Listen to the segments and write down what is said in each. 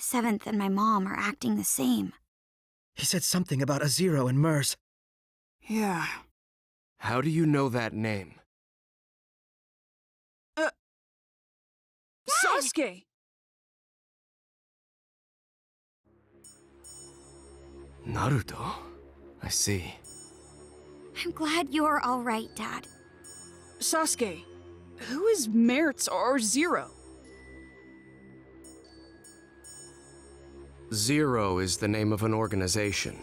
7th and my mom are acting the same. He said something about a Zero and Mers. Yeah. How do you know that name? Sasuke! Naruto? I see. I'm glad you're all right, Dad. Sasuke, who is Mertz or Zero? Zero is the name of an organization.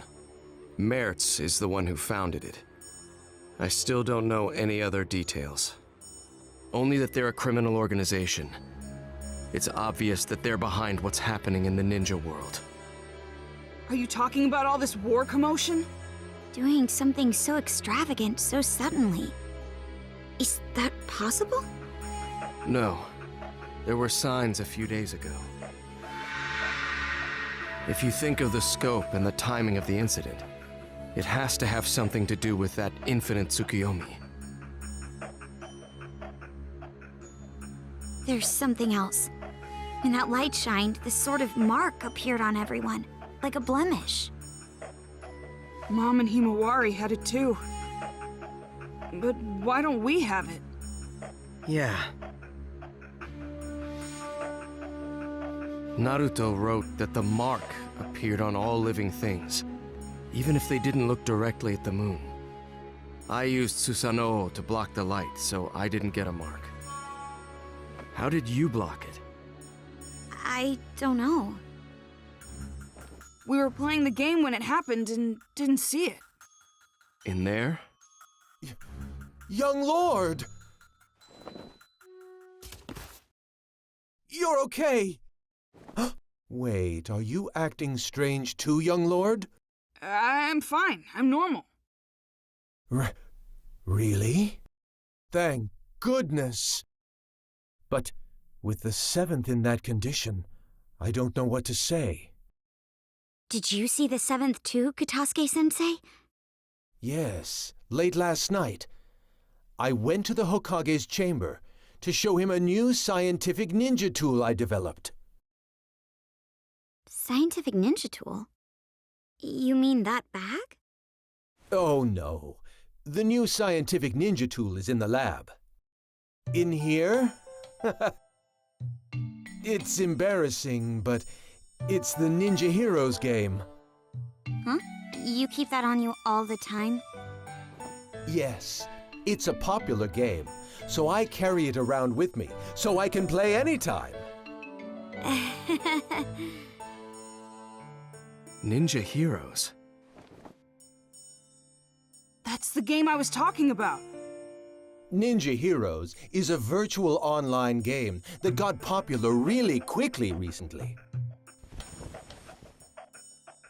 Mertz is the one who founded it. I still don't know any other details. Only that they're a criminal organization. It's obvious that they're behind what's happening in the ninja world. Are you talking about all this war commotion? Doing something so extravagant so suddenly. Is that possible? No. There were signs a few days ago. If you think of the scope and the timing of the incident, it has to have something to do with that infinite Tsukuyomi. There's something else. When that light shined, this sort of mark appeared on everyone, like a blemish. Mom and Himawari had it too. But why don't we have it? Yeah. Naruto wrote that the mark appeared on all living things, even if they didn't look directly at the moon. I used Susanoo to block the light, so I didn't get a mark. How did you block it? I don't know. We were playing the game when it happened and didn't see it. In there? Young Lord! You're okay! Wait, are you acting strange too, young Lord? I'm fine. I'm normal. Really? Thank goodness! But with the 7th in that condition, I don't know what to say. Did you see the 7th too, Katasuke-sensei? Yes, late last night. I went to the Hokage's chamber to show him a new scientific ninja tool I developed. Scientific ninja tool? You mean that bag? Oh no, the new scientific ninja tool is in the lab. In here? It's embarrassing, but it's the Ninja Heroes game. Huh? You keep that on you all the time? Yes, it's a popular game, so I carry it around with me, so I can play anytime. Ninja Heroes? That's the game I was talking about. Ninja Heroes is a virtual online game that got popular really quickly recently.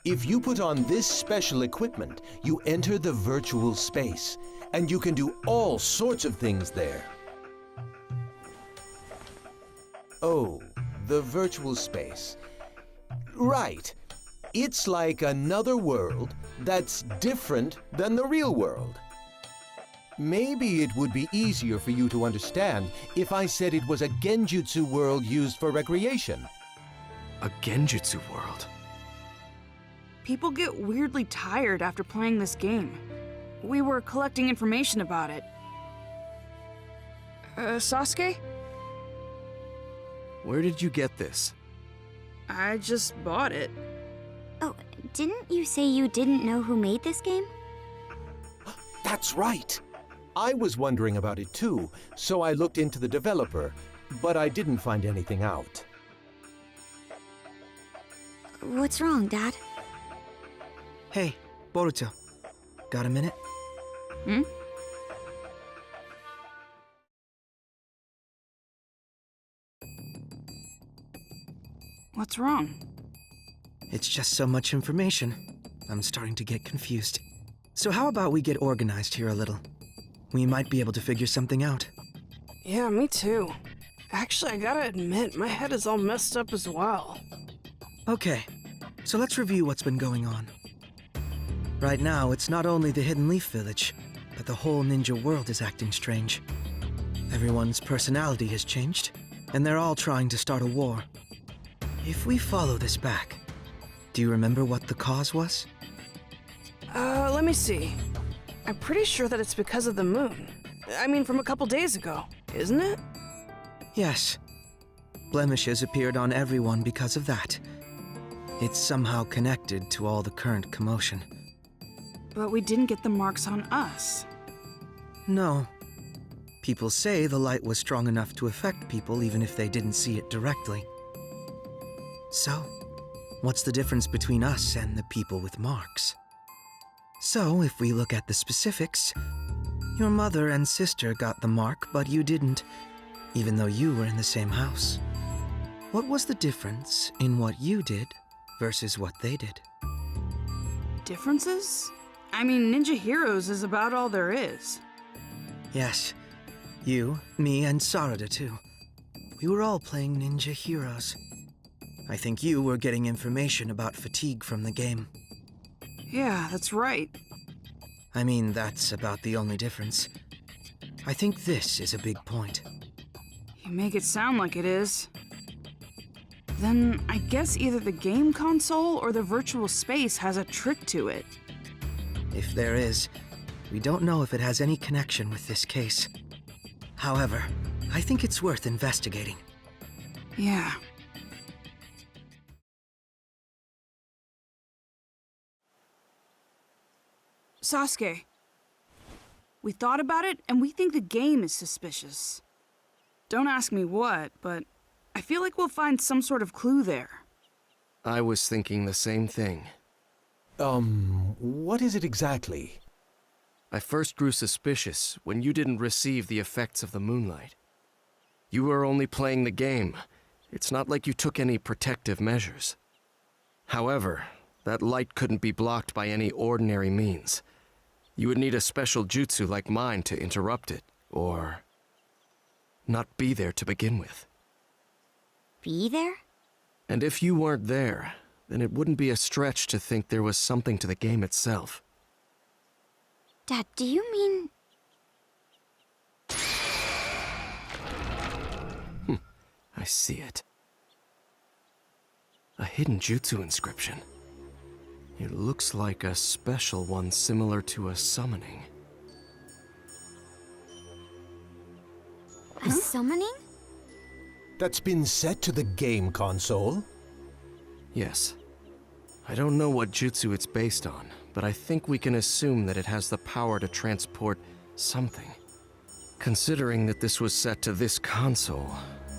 If you put on this special equipment, you enter the virtual space, and you can do all sorts of things there. Oh, the virtual space. Right. It's like another world that's different than the real world. Maybe it would be easier for you to understand if I said it was a genjutsu world used for recreation. A genjutsu world? People get weirdly tired after playing this game. We were collecting information about it. Sasuke? Where did you get this? I just bought it. Oh, didn't you say you didn't know who made this game? That's right. I was wondering about it too, so I looked into the developer, but I didn't find anything out. What's wrong, Dad? Hey, Boruto. Got a minute? Hmm? What's wrong? It's just so much information. I'm starting to get confused. So how about we get organized here a little? We might be able to figure something out. Yeah, me too. Actually, I gotta admit, my head is all messed up as well. Okay, so let's review what's been going on. Right now, it's not only the Hidden Leaf Village, but the whole ninja world is acting strange. Everyone's personality has changed, and they're all trying to start a war. If we follow this back, do you remember what the cause was? Let me see. I'm pretty sure that it's because of the moon. I mean, from a couple days ago, isn't it? Yes. Blemishes appeared on everyone because of that. It's somehow connected to all the current commotion. But we didn't get the marks on us. No. People say the light was strong enough to affect people even if they didn't see it directly. So, what's the difference between us and the people with marks? So, if we look at the specifics, your mother and sister got the mark, but you didn't, even though you were in the same house. What was the difference in what you did versus what they did? Differences? I mean, Ninja Heroes is about all there is. Yes. You, me, and Sarada too. We were all playing Ninja Heroes. I think you were getting information about fatigue from the game. Yeah, that's right. I mean, that's about the only difference. I think this is a big point. You make it sound like it is. Then I guess either the game console or the virtual space has a trick to it. If there is, we don't know if it has any connection with this case. However, I think it's worth investigating. Yeah. Sasuke. We thought about it, and we think the game is suspicious. Don't ask me what, but I feel like we'll find some sort of clue there. I was thinking the same thing. What is it exactly? I first grew suspicious when you didn't receive the effects of the moonlight. You were only playing the game. It's not like you took any protective measures. However, that light couldn't be blocked by any ordinary means. You would need a special jutsu like mine to interrupt it, or not be there to begin with. Be there? And if you weren't there, then it wouldn't be a stretch to think there was something to the game itself. Dad, do you mean... I see it. A hidden jutsu inscription. It looks like a special one similar to a summoning. a summoning? That's been set to the game console? Yes. I don't know what jutsu it's based on, but I think we can assume that it has the power to transport something. Considering that this was set to this console,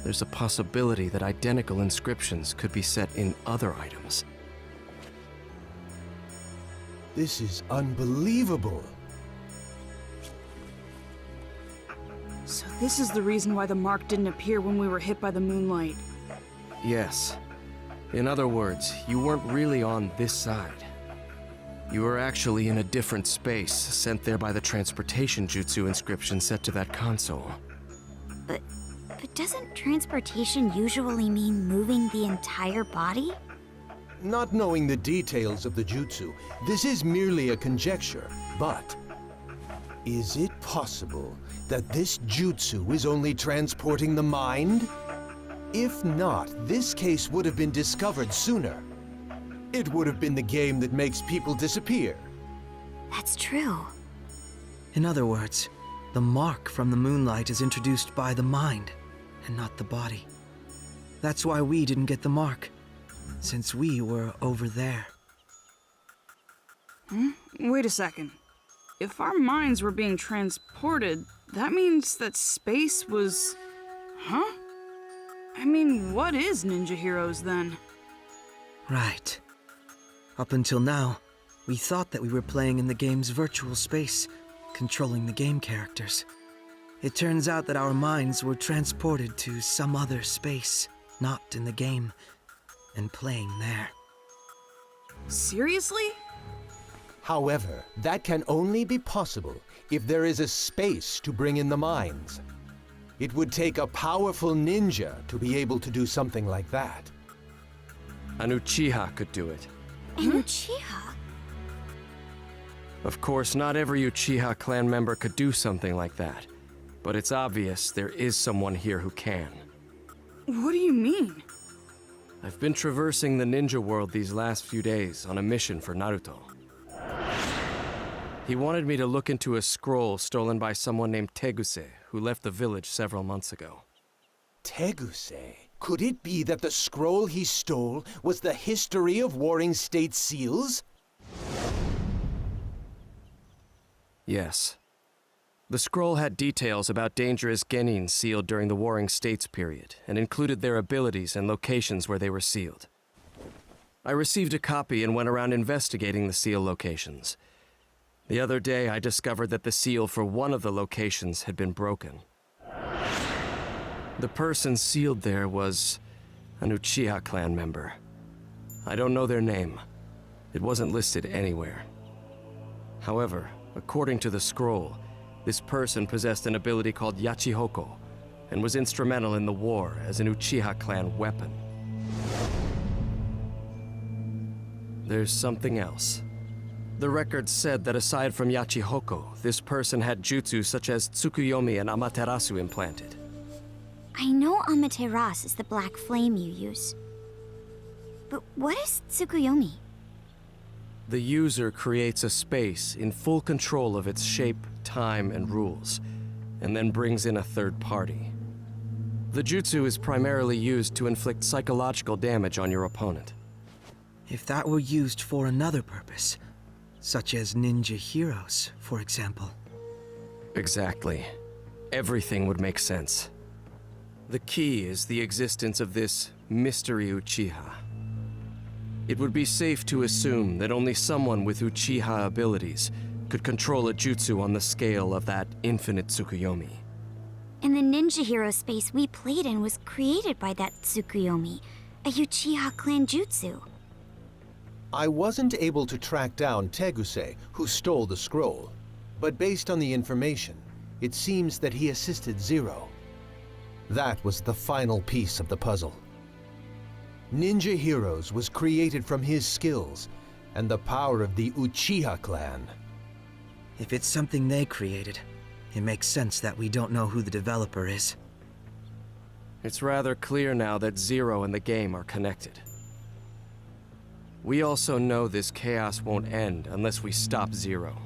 there's a possibility that identical inscriptions could be set in other items. This is unbelievable. So this is the reason why the mark didn't appear when we were hit by the moonlight. Yes. In other words, you weren't really on this side. You were actually in a different space, sent there by the transportation jutsu inscription set to that console. But doesn't transportation usually mean moving the entire body? Not knowing the details of the jutsu, this is merely a conjecture, but is it possible that this jutsu is only transporting the mind? If not, this case would have been discovered sooner. It would have been the game that makes people disappear. That's true. In other words, the mark from the moonlight is introduced by the mind, and not the body. That's why we didn't get the mark, since we were over there. Wait a second. If our minds were being transported, that means that space was... Huh? I mean, what is Ninja Heroes then? Right. Up until now, we thought that we were playing in the game's virtual space, controlling the game characters. It turns out that our minds were transported to some other space, not in the game, and playing there. Seriously? However, that can only be possible if there is a space to bring in the minds. It would take a powerful ninja to be able to do something like that. An Uchiha could do it. An Uchiha? Of course, not every Uchiha clan member could do something like that, but it's obvious there is someone here who can. What do you mean? I've been traversing the ninja world these last few days on a mission for Naruto. He wanted me to look into a scroll stolen by someone named Teguse, who left the village several months ago. Teguse? Could it be that the scroll he stole was the history of Warring State seals? Yes. The scroll had details about dangerous genin sealed during the Warring States period, and included their abilities and locations where they were sealed. I received a copy and went around investigating the seal locations. The other day, I discovered that the seal for one of the locations had been broken. The person sealed there was an Uchiha clan member. I don't know their name. It wasn't listed anywhere. However, according to the scroll, this person possessed an ability called Yachihoko and was instrumental in the war as an Uchiha clan weapon. There's something else. The record said that aside from Yachihoko, this person had jutsu such as Tsukuyomi and Amaterasu implanted. I know Amaterasu is the black flame you use. But what is Tsukuyomi? The user creates a space in full control of its shape, time, and rules, and then brings in a third party. The jutsu is primarily used to inflict psychological damage on your opponent. If that were used for another purpose, such as ninja heroes, for example. Exactly. Everything would make sense. The key is the existence of this mystery Uchiha. It would be safe to assume that only someone with Uchiha abilities could control a jutsu on the scale of that infinite Tsukuyomi. And the ninja hero space we played in was created by that Tsukuyomi, a Uchiha clan jutsu. I wasn't able to track down Teguse, who stole the scroll, but based on the information, it seems that he assisted Zero. That was the final piece of the puzzle. Ninja Heroes was created from his skills and the power of the Uchiha clan. If it's something they created, it makes sense that we don't know who the developer is. It's rather clear now that Zero and the game are connected. We also know this chaos won't end unless we stop Zero.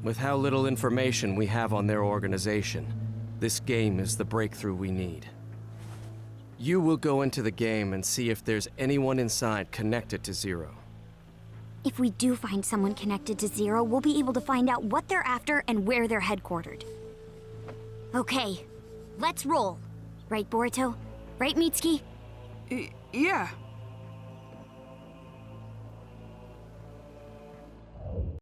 With how little information we have on their organization, this game is the breakthrough we need. You will go into the game and see if there's anyone inside connected to Zero. If we do find someone connected to Zero, we'll be able to find out what they're after and where they're headquartered. Okay, let's roll. Right, Boruto? Right, Mitsuki? Yeah.